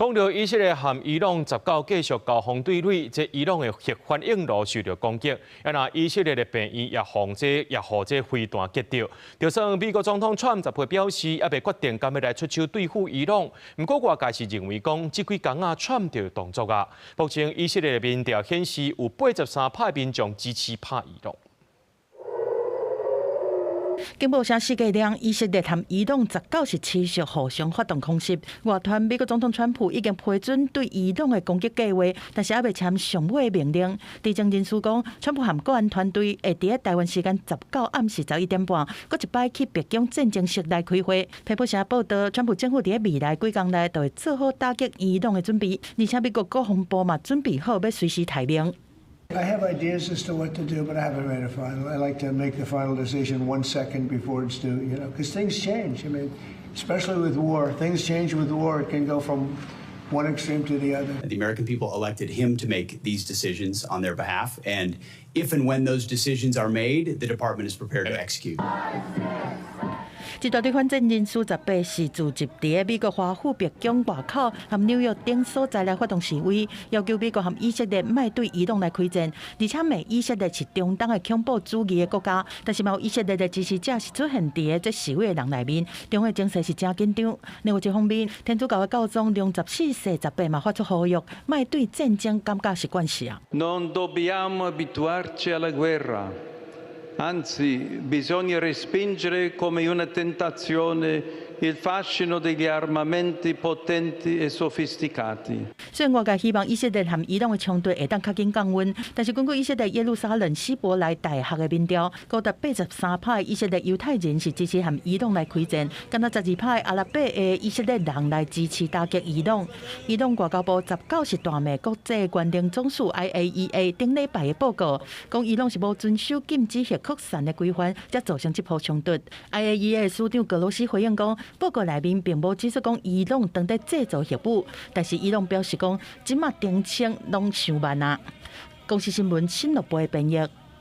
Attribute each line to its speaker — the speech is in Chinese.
Speaker 1: 讲到以色列和伊朗19继续交锋对垒，这伊朗的核反应炉受到攻击，也那以色列的病院也互这飞弹击掉。就算美国总统川普表示，也未决定敢要来出手对付伊朗，不过外界是认为讲，这几天啊，川普的动作啊，目前以色列的民调显示有83%民众支持拍伊朗。
Speaker 2: 经报社世界亮，以色列和伊朗19是持续互相发动空袭。外传美国总统川普已经批准对伊朗的攻击计划，但是还未签上尾命令。地政人士讲，川普和国安团队会伫台湾时间19暗时11点半，搁一摆去北京战争室内开会。彭博社报道，川普政府伫未来几天内就会做好打击伊朗的准备，而且美国国防部嘛准备好要随时台名。
Speaker 3: I have ideas as to what to do, but I haven't made a final. I like to make the final decision 1 second before it's due, because things change. I mean, especially with war, things change with war. It can go from one extreme to the other.
Speaker 4: The American people elected him to make these decisions on their behalf, and if and when those decisions are made, the department is prepared to execute.
Speaker 2: 一大堆反战人士18是聚集伫美国华府白宫外口和纽约等所在来发动示威，要求美国和以色列莫对伊朗来开战，而且骂以色列是中东的恐怖主义的国家。但是，有以色列的支持者是出现伫这示威的人内面，中的情势是真紧张。另外一方面，天主教的教宗良14世18嘛发出呼吁，莫对战争感觉习惯是啊。
Speaker 5: Non dobbiamo abituarci alla guerra. Anzi, bisogna respingere come una tentazione il fascino degli armamenti potenti e sofisticati.
Speaker 2: 虽然外界希望以色列和伊朗的冲突会当较紧降温，但是根据以色列耶路撒冷希伯来大学的民调，高达83%以色列犹太人是支持和伊朗来开战，敢若12%阿拉伯的以色列人来支持打击伊朗。伊朗外交部19是大骂国际关联总署 IAEA 顶礼拜的报告，讲伊朗是无遵守禁止核扩散的规范，才造成这波冲突。IAEA 署长格罗西回应讲，报告内面并无指出讲伊朗正在制造核武，但是伊朗表示讲，即马定称拢伤慢啊。公司新闻新闻部的编译。